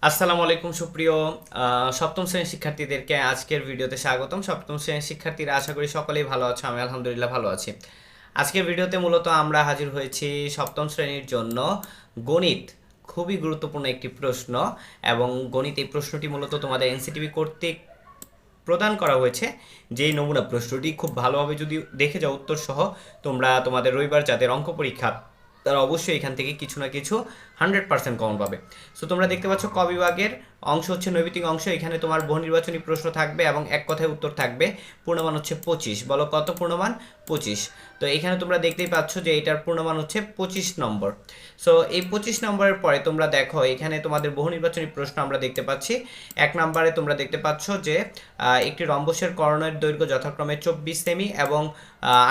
আসসালামু আলাইকুম সুপ্রিয় সপ্তম শ্রেণীর শিক্ষার্থীদেরকে আজকের ভিডিওতে স্বাগতম। সপ্তম শ্রেণীর শিক্ষার্থীরা আশা করি সকলেই ভালো আছো, আমি আলহামদুলিল্লাহ ভালো আছি। আজকের ভিডিওতে মূলত আমরা হাজির হয়েছি সপ্তম শ্রেণীর জন্য গণিত, খুবই গুরুত্বপূর্ণ একটি প্রশ্ন। এবং গণিত এই প্রশ্নটি মূলত তোমাদের এনসিটিভি কর্তৃক প্রদান করা হয়েছে। যেই নমুনা প্রশ্নটি খুব ভালোভাবে যদি দেখে যাও উত্তর সহ, তোমরা তোমাদের রবিবার যাদের অঙ্ক পরীক্ষা তারা অবশ্যই এখান থেকে কিছু না কিছু 100% কমন পাবে। সো তোমরা দেখতে পাচ্ছ ক বিভাগের অংশ হচ্ছে নৈবিত্তিক অংশ। এখানে তোমার বহু নির্বাচনী প্রশ্ন থাকবে এবং এক কথায় উত্তর থাকবে। পূর্ণমান হচ্ছে 25। বলো কত পূর্ণমান? 25। তো এখানে তোমরা দেখতেই পাচ্ছ যে এটার পূর্ণমান হচ্ছে 25 নম্বর। সো এই 25 নম্বরের পরে তোমরা দেখো এখানে তোমাদের বহু নির্বাচনী প্রশ্ন আমরা দেখতে পাচ্ছি। এক নম্বরে তোমরা দেখতে পাচ্ছ যে একটি রম্বসের কর্ণের দৈর্ঘ্য যথাক্রমে 24 সেমি এবং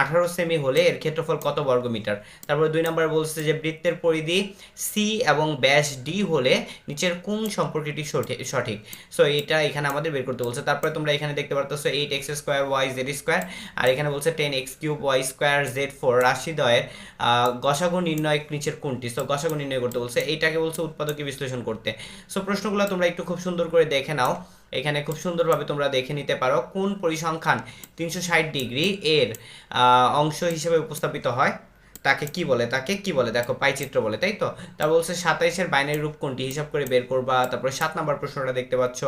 18 সেমি হলে এর ক্ষেত্রফল কত বর্গমিটার। তারপরে 2 নম্বর বলছে যে বৃত্তের পরিধি সি এবং ব্যাস ডি হলে নিচের কোন সম্পর্কটি সঠিক। সো এটা এখানে আমাদের বের করতে বলছে। তারপরে তোমরা এখানে দেখতে পারতেছো 8x square Y Z square, আর এখানে বলছে 10x cube Y square Z 4 রাশিদ্বয়ের গসাগু নির্ণয় নিচের কোনটি। সো গসাগু নির্ণয় করতে বলছে, এইটাকে বলছে উৎপাদকে বিশ্লেষণ করতে। সো প্রশ্নগুলো তোমরা একটু খুব সুন্দর করে দেখে নাও। এখানে খুব সুন্দরভাবে তোমরা দেখে নিতে পারো কোন পরিসংখ্যান 360 ডিগ্রি এর অংশ হিসেবে উপস্থাপিত হয় তাকে কি বলে, দেখো পাইচিত্র বলে, তাই তো। তা বলছে 27-এর বাইনারি রূপ কোনটি, হিসাব করে বের করবা। তারপরে 7 নম্বর প্রশ্নটা দেখতে পাচ্ছ,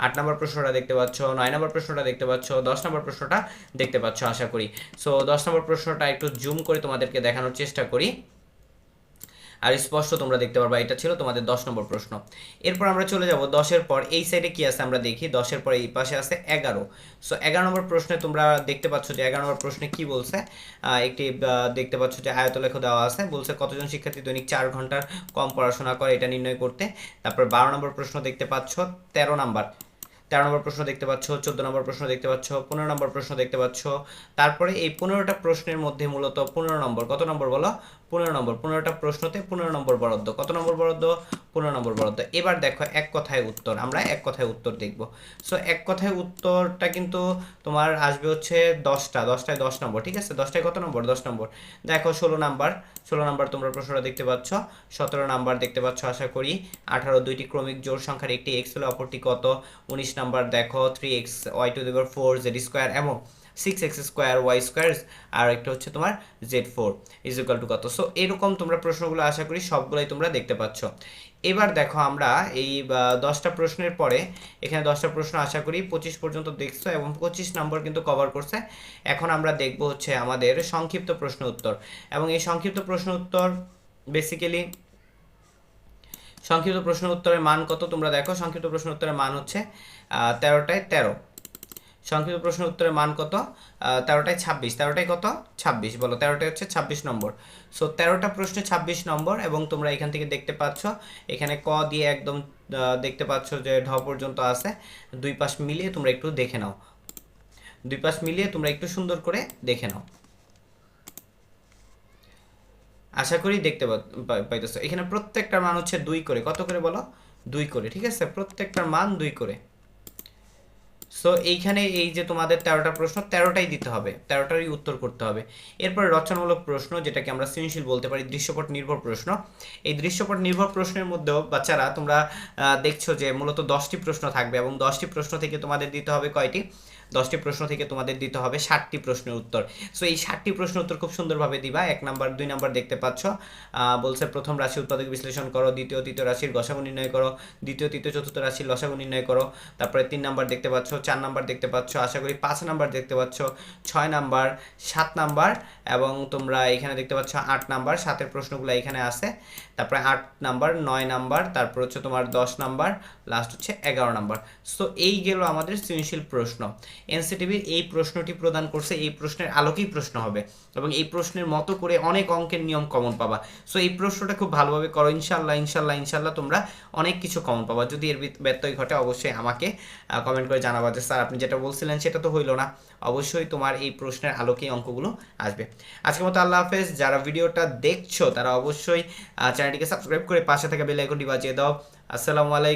8 নম্বর প্রশ্নটা দেখতে পাচ্ছ, 9 নম্বর প্রশ্নটা দেখতে পাচ্ছ, 10 নম্বর প্রশ্নটা দেখতে পাচ্ছ আশা করি। সো 10 নম্বর প্রশ্নটা একটু জুম করে তোমাদেরকে দেখানোর চেষ্টা করি, আর স্পষ্ট তোমরা দেখতে পারবা। এটা ছিল তোমাদের 10 নম্বর প্রশ্ন। এরপর আমরা চলে যাব 10-এর পর। এই সাইডে কি আছে আমরা দেখি। 10-এর পর এই পাশে আছে 11। সো 11 নম্বর প্রশ্নে তোমরা দেখতে পাচ্ছ যে 11 নম্বর প্রশ্নে কি বলছে। একটি দেখতে পাচ্ছ যে আয়তলেখ দেওয়া আছে, বলছে কতজন শিক্ষার্থী দৈনিক 4 ঘন্টার কম পড়াশোনা করে এটা নির্ণয় করতে। তারপর 12 নম্বর প্রশ্ন দেখতে পাচ্ছ, 13 নাম্বার, 13 নম্বর প্রশ্ন দেখতে পাচ্ছ, 14 নম্বর প্রশ্ন দেখতে পাচ্ছ, 15 নম্বর প্রশ্ন দেখতে পাচ্ছ। তারপরে এই 15টা প্রশ্নের মধ্যে মূলত 15 নম্বর, কত নম্বর বলো? 15 নম্বর। 15টা প্রশ্নতে 15 নম্বর বরাদ্দ। কত নম্বর বরাদ্দ? 15 নম্বর বরাদ্দ। এবার দেখো এক কথায় উত্তর, আমরা এক কথায় উত্তর দেখব। সো এক কথায় উত্তরটা কিন্তু তোমার আসবে হচ্ছে 10টায় 10 নম্বর, ঠিক আছে। 10টায় কত নম্বর? 10 নম্বর। দেখো 16 নাম্বার, 16 নাম্বার তোমরা প্রশ্নটা দেখতে পাচ্ছ। 17 নাম্বার দেখতে পাচ্ছ আশা করি। 18 দুইটি ক্রমিক জোড় সংখ্যার একটি এক্স হলে অপরটি কত। 19 নাম্বার দেখো 3x Y to the power 4 Z square এবং 6x স্কোয়ার ওয়াই স্কোয়ার, আর একটা হচ্ছে তোমার z4 ইজ ইকুয়াল টু কত। সো এরকম তোমরা প্রশ্নগুলো আশা করি সবগুলাই তোমরা দেখতে পাচ্ছ। এবার দেখো আমরা এই 10টা প্রশ্নের পরে এখানে 10টা প্রশ্ন আশা করি 25 পর্যন্ত দেখছো এবং 25 নম্বর কিন্তু কভার করছে। এখন আমরা দেখব হচ্ছে আমাদের সংক্ষিপ্ত প্রশ্ন উত্তর। এবং এই সংক্ষিপ্ত প্রশ্ন উত্তর বেসিক্যালি সংক্ষিপ্ত প্রশ্ন উত্তরের মান কত তোমরা দেখো। সংক্ষিপ্ত প্রশ্ন উত্তরের মান হচ্ছে 13টায় 13। সংক্ষিপ্ত প্রশ্ন উত্তরের মান কত? 13টায় 26। 13টায় কত? 26। বলো 13টায় হচ্ছে 26 নম্বর। সো 13টা প্রশ্নে 26 নম্বর। এবং তোমরা এখান থেকে দেখতে পাচ্ছ এখানে ক দিয়ে একদম দেখতে পাচ্ছ যে ঢ পর্যন্ত আছে। দুই পাশ মিলিয়ে তোমরা একটু দেখে নাও, দুই পাশ মিলিয়ে তোমরা একটু সুন্দর করে দেখে নাও। আশা করি দেখতে পাইতেছো। এখানে প্রত্যেকটার মান হচ্ছে 2 করে। কত করে বলো? 2 করে, ঠিক আছে। প্রত্যেকটার মান 2 করে। সো এইখানে এই যে তোমাদের 13টা প্রশ্ন, 13টাই দিতে হবে, 13টারই উত্তর করতে হবে। এরপরে রচনামূলক প্রশ্ন, যেটাকে আমরা সৃজনশীল বলতে পারি, দৃশ্যপট নির্ভর প্রশ্ন। এই দৃশ্যপট নির্ভর প্রশ্নের মধ্যেও বাচ্চারা তোমরা দেখছো যে মূলত 10টি প্রশ্ন থাকবে এবং 10টি প্রশ্ন থেকে তোমাদের দিতে হবে কয়টি? 10টি প্রশ্ন থেকে তোমাদের দিতে হবে 60টি প্রশ্নের উত্তর। সো এই 60টি প্রশ্ন উত্তর খুব সুন্দরভাবে দিবা। 1 নাম্বার 2 নাম্বার দেখতে পাচ্ছ, বলছে প্রথম রাশি উৎপাদক বিশ্লেষণ করো, দ্বিতীয় তৃতীয় রাশির গসাগু নির্ণয় করো, দ্বিতীয় তৃতীয় চতুর্থ রাশির লসাগু নির্ণয় করো। তারপরে 3 নাম্বার দেখতে পাচ্ছ, 4 নাম্বার দেখতে পাচ্ছ, আশা করি 5 নাম্বার দেখতে পাচ্ছ, 6 নাম্বার, 7 নাম্বার, এবং তোমরা এখানে দেখতে পাচ্ছ 8 নাম্বার। 7-এর প্রশ্নগুলো এখানে আছে। তারপরে 8 নাম্বার, 9 নাম্বার, তারপর হচ্ছে তোমার 10 নাম্বার, লাস্ট হচ্ছে 11 নাম্বার। সো এই গেল আমাদের সৃজনশীল প্রশ্ন। এনসিটিভি এই প্রশ্নটি প্রদান করছে, এই প্রশ্নের আলোকেই প্রশ্ন হবে এবং এই প্রশ্নের মতো করে অনেক অঙ্কের নিয়ম কমন পাবা। সো এই প্রশ্নটা খুব ভালোভাবে করো, ইনশাল্লাহ ইনশাল্লাহ ইনশাল্লাহ তোমরা অনেক কিছু কমন পাবা। যদি এর ব্যত্যয় ঘটে অবশ্যই আমাকে কমেন্ট করে জানাবা যে স্যার আপনি যেটা বলছিলেন সেটা তো হইলো না। অবশ্যই তোমার এই প্রশ্নের আলোকেই অঙ্কগুলো আসবে। আজকের মতো আল্লাহ হাফেজ। যারা ভিডিওটা দেখছো তারা অবশ্যই চ্যানেলটিকে সাবস্ক্রাইব করে পাশে থাকা বেল আইকনটি বাজিয়ে দাও। আসসালামু আলাইকুম।